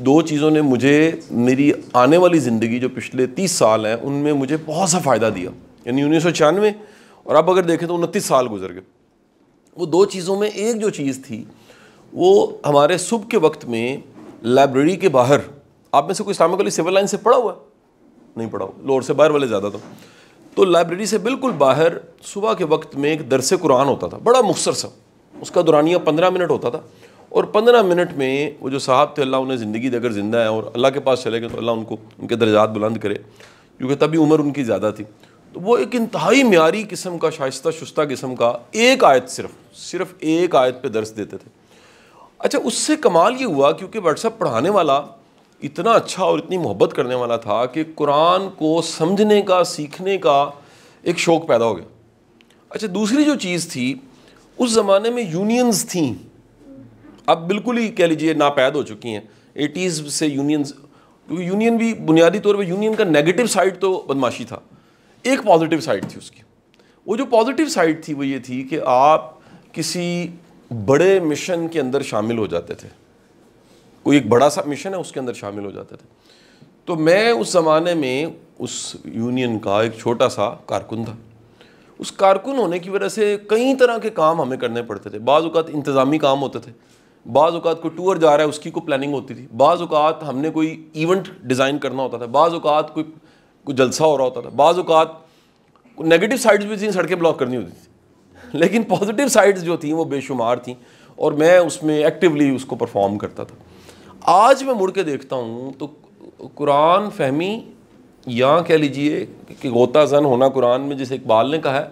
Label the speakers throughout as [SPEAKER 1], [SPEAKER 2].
[SPEAKER 1] دو چیزوں نے مجھے میری آنے والی زندگی جو پچھلے 30 سال ہیں ان میں مجھے بہت سا فائدہ دیا. یعنی 1996 اور اب اگر دیکھیں تو 29 سال گزر گئے. وہ دو چیزوں میں ایک جو چیز تھی وہ ہمارے صبح کے وقت میں لائبریری کے باہر, آپ میں سے کوئی اسلامک علی سول لائن سے پڑھا ہوا ہے؟ نہیں پڑھا ہوا, لوور سے باہر والے زیادہ تو لائبریری سے بالکل باہر صبح کے وقت میں ایک درس قرآن ہوتا تھا, بڑا مختصر سا, اس کا دورانیہ 15 منٹ ہوتا تھا. اور 15 منٹ میں وہ جو صاحب تھے, اللہ انہیں زندگی دے اگر زندہ ہیں اور اللہ کے پاس چلے گئے تو اللہ ان کو ان کے درجات بلند کرے, کیونکہ تبھی عمر ان کی زیادہ تھی. تو وہ ایک انتہائی معیاری قسم کا, شائستہ شستہ قسم کا ایک آیت صرف ایک آیت پہ درس دیتے تھے. اچھا, اس سے کمال یہ ہوا کیونکہ واٹس ایپ پڑھانے والا اتنا اچھا اور اتنی محبت کرنے والا تھا کہ قرآن کو سمجھنے کا, سیکھنے کا ایک شوق پیدا ہو گیا. اچھا, دوسری جو چیز تھی, اس زمانے میں یونینز تھیں, اب بالکل ہی کہہ لیجئے ناپید ہو چکی ہیں. 80s سے یونینز, کیونکہ یونین بھی بنیادی طور پہ یونین کا نیگیٹو سائڈ تو بدماشی تھا, ایک پازیٹیو سائڈ تھی اس کی. وہ جو پازیٹیو سائڈ تھی وہ یہ تھی کہ آپ کسی بڑے مشن کے اندر شامل ہو جاتے تھے, کوئی ایک بڑا سا مشن ہے اس کے اندر شامل ہو جاتے تھے. تو میں اس زمانے میں اس یونین کا ایک چھوٹا سا کارکن تھا. اس کارکن ہونے کی وجہ سے کئی طرح کے کام ہمیں کرنے پڑتے تھے. بعض اوقات انتظامی کام ہوتے تھے, بعض اوقات کوئی ٹور جا رہا ہے اس کی کوئی پلاننگ ہوتی تھی, بعض اوقات ہم نے کوئی ایونٹ ڈیزائن کرنا ہوتا تھا, بعض اوقات کوئی جلسہ ہو رہا ہوتا تھا, بعض اوقات نیگیٹو سائڈز بھی تھیں, سڑکیں بلاک کرنی ہوتی تھیں, لیکن پازیٹیو سائڈز جو تھیں وہ بے شمار تھیں اور میں اس میں ایکٹیولی اس کو پرفارم کرتا تھا. آج میں مڑ کے دیکھتا ہوں تو قرآن فہمی یا کہہ لیجئے کہ غوطہ زن ہونا قرآن میں جسے اقبال نے کہا ہے,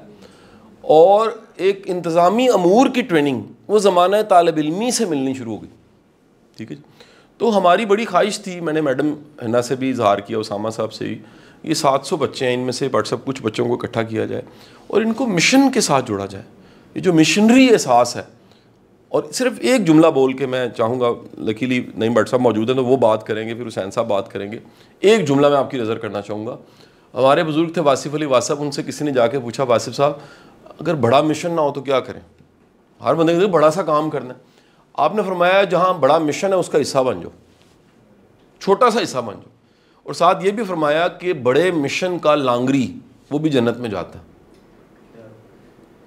[SPEAKER 1] اور ایک انتظامی امور کی ٹریننگ وہ زمانہ طالب علمی سے ملنی شروع ہو گئی. ٹھیک ہے جی. تو ہماری بڑی خواہش تھی, میں نے میڈم ہنا سے بھی اظہار کیا, اسامہ صاحب سے بھی, یہ 700 بچے ہیں, ان میں سے واٹس ایپ کچھ بچوں کو اکٹھا کیا جائے اور ان کو مشن کے ساتھ جوڑا جائے. یہ جو مشنری احساس ہے, اور صرف ایک جملہ بول کے میں چاہوں گا, لکیلی نعیم بٹ صاحب موجود ہیں تو وہ بات کریں گے, پھر حسین صاحب بات کریں گے. ایک جملہ میں آپ کی نظر کرنا چاہوں گا. ہمارے بزرگ تھے واصف علی واصف, ان سے کسی نے جا کے پوچھا, واصف صاحب اگر بڑا مشن نہ ہو تو کیا کریں؟ ہر بندے کے بڑا سا کام کرنا ہے. آپ نے فرمایا جہاں بڑا مشن ہے اس کا حصہ بن جاؤ, چھوٹا سا حصہ بن جاؤ. اور ساتھ یہ بھی فرمایا کہ بڑے مشن کا لانگری وہ بھی جنت میں جاتا ہے.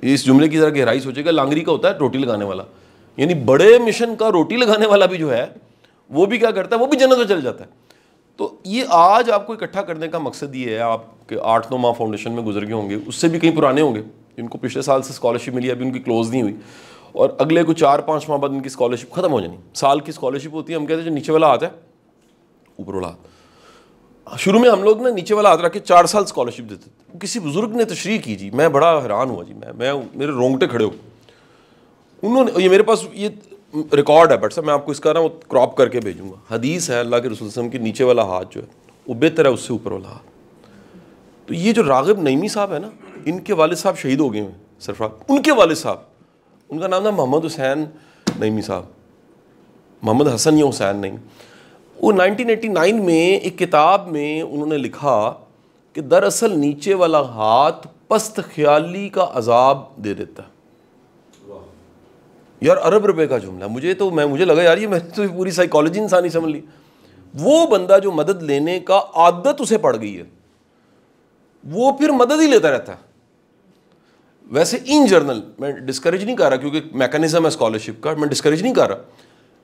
[SPEAKER 1] اس جملے کی ذرا گہرائی سوچے گا, لانگری کا ہوتا ہے روٹی لگانے والا, یعنی بڑے مشن کا روٹی لگانے والا بھی جو ہے وہ بھی کیا کرتا ہے, وہ بھی جنت میں چل جاتا ہے. تو یہ آج آپ کو اکٹھا کرنے کا مقصد یہ ہے, آپ کے 8-9 ماہ فاؤنڈیشن میں گزر گئے ہوں گے, اس سے بھی کئی پرانے ہوں گے جن کو پچھلے سال سے اسکالرشپ ملی, ابھی ان کی کلوز نہیں ہوئی, اور اگلے کو 4-5 ماہ بعد ان کی اسکالرشپ ختم ہو جانی. سال کی اسکالرشپ ہوتی ہے, ہم کہتے ہیں جو نیچے والا ہاتھ ہے اوپر والا ہاتھ. شروع میں ہم لوگ نا نیچے والا ہاتھ رکھ کے 4 سال اسکالرشپ دیتے تھے. کسی بزرگ نے تشریح کی جی, میں بڑا حیران ہوا جی, میں میرے رونگٹے کھڑے ہو. انہوں نے, یہ میرے پاس یہ ریکارڈ ہے بٹ صاحب, میں آپ کو اس کا نا وہ کراپ کر کے بھیجوں گا. حدیث ہے اللہ کے رسول صلی اللہ علیہ وسلم کی, نیچے والا ہاتھ جو ہے وہ بہتر ہے اس سے اوپر والا ہاتھ. تو یہ جو راغب نعیمی صاحب ہے نا, ان کے والد صاحب شہید ہو گئے ہیں سرفراز, ان کے والد صاحب, ان کا نام تھا محمد حسین نعیمی صاحب, محمد حسن یا حسین نعیم. وہ 1989 میں ایک کتاب میں انہوں نے لکھا کہ دراصل نیچے والا ہاتھ پست خیالی کا عذاب دے دیتا ہے. یار ارب روپے کا جملہ, مجھے لگا یار یہ میں تو پوری سائیکالوجی انسانی سمجھ لی. وہ بندہ جو مدد لینے کا عادت اسے پڑ گئی ہے وہ پھر مدد ہی لیتا رہتا ہے. ویسے ان جرنل میں ڈسکریج نہیں کر رہا, کیونکہ میکانزم ہے اسکالرشپ کا, میں ڈسکریج نہیں کر رہا,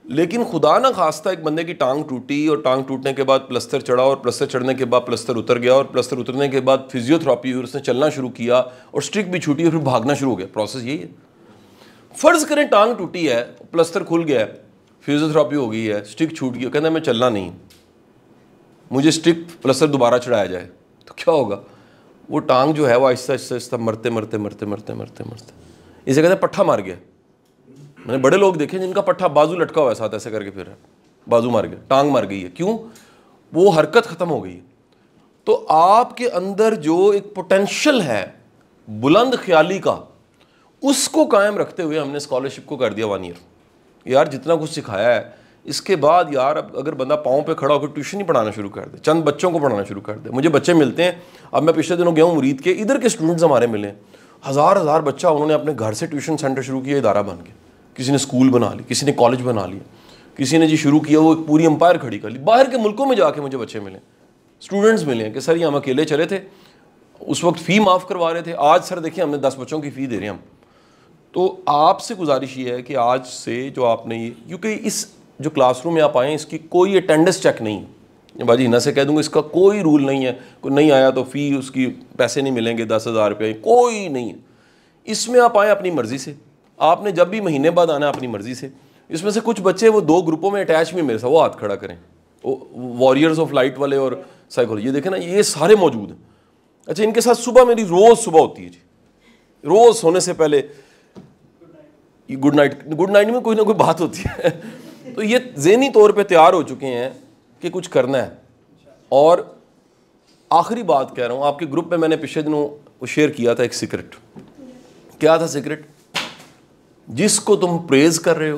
[SPEAKER 1] لیکن خدا نہ خواستہ ایک بندے کی ٹانگ ٹوٹی اور ٹانگ ٹوٹنے کے بعد پلستر چڑھا, اور پلستر چڑھنے کے بعد پلستر اتر گیا, اور پلستر اترنے کے بعد فزیوتھراپی ہوئی, اس نے چلنا شروع کیا اور اسٹرک بھی چھوٹی اور پھر بھاگنا شروع ہو گیا. پروسیس یہی ہے. فرض کریں ٹانگ ٹوٹی ہے, پلستر کھل گیا ہے, فزیوتھراپی ہو گئی ہے, اسٹرک چھوٹ گیا, کہنا میں چلنا نہیں, مجھے اسٹرک پلستر دوبارہ چڑھایا جائے, تو کیا ہوگا؟ وہ ٹانگ جو ہے وہ آہستہ آہستہ مرتے اسے کہتے ہیں پٹھا مار گیا. میں نے بڑے لوگ دیکھے جن کا پٹھا بازو لٹکا ہوا ہے ساتھ ایسے کر کے پھر بازو مار گیا, ٹانگ مار گئی ہے. کیوں؟ وہ حرکت ختم ہو گئی ہے. تو آپ کے اندر جو ایک پوٹینشل ہے بلند خیالی کا, اس کو قائم رکھتے ہوئے ہم نے اسکالرشپ کو کر دیا 1 ایئر. یار جتنا کچھ سکھایا ہے اس کے بعد یار اب اگر بندہ پاؤں پہ کھڑا ہو کے ٹیوشن ہی پڑھانا شروع کر دے, چند بچوں کو پڑھانا شروع کر دے. مجھے بچے ملتے ہیں, اب میں پچھلے دنوں گیا ہوں مرید کے, ادھر کے اسٹوڈنٹس ہمارے ملے ہیں, 1000 بچہ انہوں نے اپنے گھر سے ٹیوشن سینٹر شروع کیا ادارہ بن کے. کسی نے اسکول بنا لی, کسی نے کالج بنا لیا, کسی نے جی شروع کیا وہ ایک پوری امپائر کھڑی کر لی. باہر کے ملکوں میں جا کے مجھے بچے ملے, اسٹوڈنٹس ملے ہیں کہ سر یہ ہم اکیلے چلے تھے, اس وقت فی معاف کروا رہے تھے, آج سر دیکھیں ہم نے 10 بچوں کی فی دے رہے ہیں ہم. تو آپ سے گزارش یہ ہے کہ آج سے جو آپ نے یہ, کیونکہ اس جو کلاس روم میں آپ آئے ہیں اس کی کوئی اٹینڈنس چیک نہیں ہے, باجی ہنا سے کہہ دوں گا اس کا کوئی رول نہیں ہے, کوئی نہیں آیا تو فی اس کی پیسے نہیں ملیں گے 10,000 روپے, کوئی نہیں ہے. اس میں آپ آئیں اپنی مرضی سے, آپ نے جب بھی مہینے بعد آنا ہے اپنی مرضی سے. اس میں سے کچھ بچے وہ 2 گروپوں میں اٹیچ بھی میرے ساتھ, وہ ہاتھ کھڑا کریں, واریئرز آف لائٹ والے اور سائیکولوجی, یہ دیکھیں نا یہ سارے موجود ہیں. اچھا ان کے ساتھ صبح میری روز صبح ہوتی ہے جی, روز سونے سے پہلے گڈ نائٹ میں کوئی نہ کوئی بات ہوتی ہے. تو یہ ذہنی طور پہ تیار ہو چکے ہیں کہ کچھ کرنا ہے. اور آخری بات کہہ رہا ہوں, آپ کے گروپ میں میں نے پچھلے دنوں شیئر کیا تھا ایک سیکرٹ. کیا تھا سیکرٹ؟ جس کو تم پریز کر رہے ہو,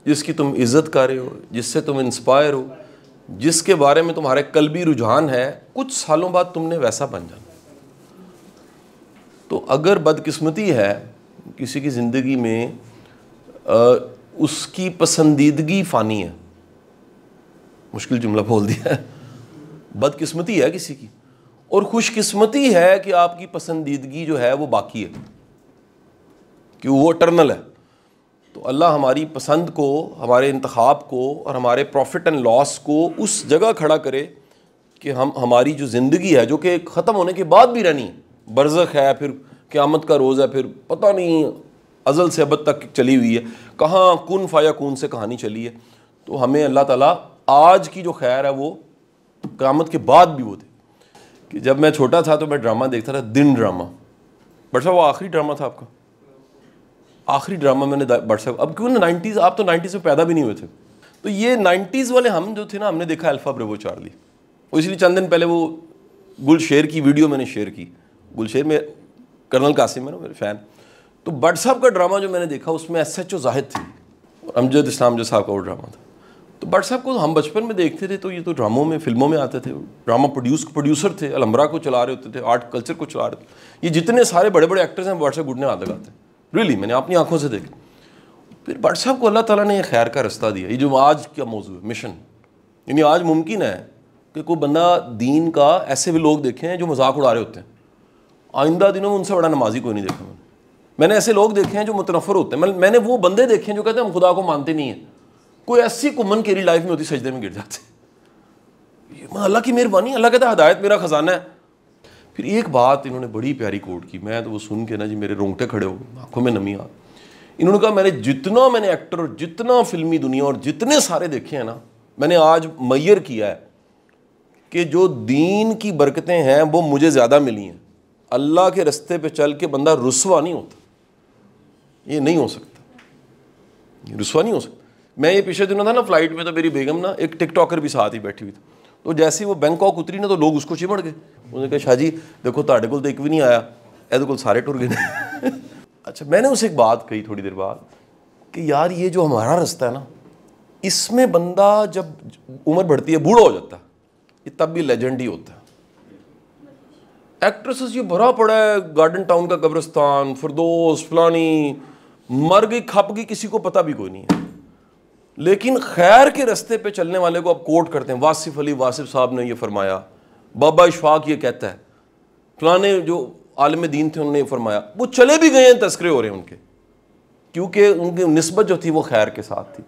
[SPEAKER 1] جس کی تم عزت کر رہے ہو, جس سے تم انسپائر ہو, جس کے بارے میں تمہارے قلبی رجحان ہے, کچھ سالوں بعد تم نے ویسا بن جانا. تو اگر بدقسمتی ہے کسی کی زندگی میں اس کی پسندیدگی فانی ہے, مشکل جملہ بول دیا ہے, بدقسمتی ہے کسی کی, اور خوش قسمتی ہے کہ آپ کی پسندیدگی جو ہے وہ باقی ہے, کہ وہ اٹرنل ہے. تو اللہ ہماری پسند کو, ہمارے انتخاب کو اور ہمارے پروفٹ اینڈ لاس کو اس جگہ کھڑا کرے کہ ہماری جو زندگی ہے جو کہ ختم ہونے کے بعد بھی رہنی, برزخ ہے, پھر قیامت کا روز ہے, پھر پتہ نہیں ازل سے ابد تک چلی ہوئی ہے, کہاں کن فایا کون سے کہانی چلی ہے. تو ہمیں اللہ تعالیٰ آج کی جو خیر ہے وہ قیامت کے بعد بھی وہ دے. کہ جب میں چھوٹا تھا تو میں ڈرامہ دیکھتا تھا, دن ڈرامہ. بٹ صاحب وہ آخری ڈرامہ تھا آپ کا, آخری ڈرامہ میں نے بٹ صاحب, اب کیوں نا 90s, آپ تو 90s میں پیدا بھی نہیں ہوئے تھے. تو یہ 90s والے ہم جو تھے نا, ہم نے دیکھا الفا بریوو چارلی. وہ اس لیے چند دن پہلے وہ گل شیر کی ویڈیو میں نے شیئر کی. گل شیر میں کرنل قاسم ہے نا میرے فین. تو بٹ صاحب کا ڈرامہ جو میں نے دیکھا اس میں ایس ایچ او زاہد تھی اور امجد اسلام جو صاحب کا وہ ڈرامہ تھا. تو بٹ صاحب کو ہم بچپن میں دیکھتے تھے تو یہ تو ڈراموں میں, فلموں میں آتے تھے, ڈرامہ پروڈیوسر تھے, الحمرا کو چلا رہے ہوتے تھے, آرٹ کلچر کو چلا رہے تھے. یہ جتنے سارے بڑے بڑے ایکٹرز ہیں بٹ صاحب گھٹنے ہاتھ لگاتے ہیں, ریئلی میں نے اپنی آنکھوں سے دیکھا. پھر بٹ صاحب کو اللہ تعالیٰ نے یہ خیر کا رستہ دیا. یہ جو آج کا موضوع ہے مشن, یعنی آج ممکن ہے کہ کوئی بندہ دین کا ایسے بھی لوگ دیکھیں جو مذاق اڑا رہے ہوتے ہیں, آئندہ دنوں میں ان سے بڑا نمازی کوئی نہیں دیکھا. میں نے ایسے لوگ دیکھے ہیں جو متنفر ہوتے ہیں, میں نے وہ بندے دیکھے ہیں جو کہتے ہیں ہم خدا کو مانتے نہیں ہیں. کوئی ایسی کمن کیری لائف میں ہوتی سجدے میں گر جاتے, اللہ کی مہربانی, اللہ کہتا ہے ہدایت میرا خزانہ ہے. پھر ایک بات انہوں نے بڑی پیاری کوٹ کی, میں تو وہ سن کے نا جی میرے رونگٹے کھڑے ہو, آنکھوں میں نمی آ. انہوں نے کہا میں نے ایکٹر اور جتنا فلمی دنیا اور جتنے سارے دیکھے ہیں نا, میں نے آج میئر کیا ہے کہ جو دین کی برکتیں ہیں وہ مجھے زیادہ ملی ہیں. اللہ کے رستے پہ چل کے بندہ رسوا نہیں ہوتا, یہ نہیں ہو سکتا, رسوا نہیں ہو سکتا. میں یہ پچھلے دنوں تھا نا فلائٹ میں, تو میری بیگم نا ایک ٹک ٹاکر بھی ساتھ ہی بیٹھی ہوئی تھی. تو جیسے ہی وہ بینکاک اتری نا تو لوگ اس کو چمڑ گئے. انہوں نے کہا شاہ جی دیکھو تاڑے کول تو ایک بھی نہیں آیا, اے کول سارے ٹر گئے. اچھا میں نے اسے ایک بات کہی تھوڑی دیر بعد کہ یار یہ جو ہمارا رستہ ہے نا, اس میں بندہ جب عمر بڑھتی ہے بوڑھا ہو جاتا ہے, یہ تب بھی لیجنڈ ہی ہوتا ہے. ایکٹریسز یہ بھرا پڑا ہے, گارڈن ٹاؤن کا قبرستان, فردوس فلانی, مر گئی کھپ گئی, کسی کو پتہ بھی کوئی نہیں ہے. لیکن خیر کے رستے پہ چلنے والے کو آپ کوٹ کرتے ہیں, واصف علی واصف صاحب نے یہ فرمایا, بابا اشفاق یہ کہتا ہے, فلانے جو عالم دین تھے انہوں نے یہ فرمایا. وہ چلے بھی گئے ہیں, تذکرے ہو رہے ہیں ان کے, کیونکہ ان کی نسبت جو تھی وہ خیر کے ساتھ تھی.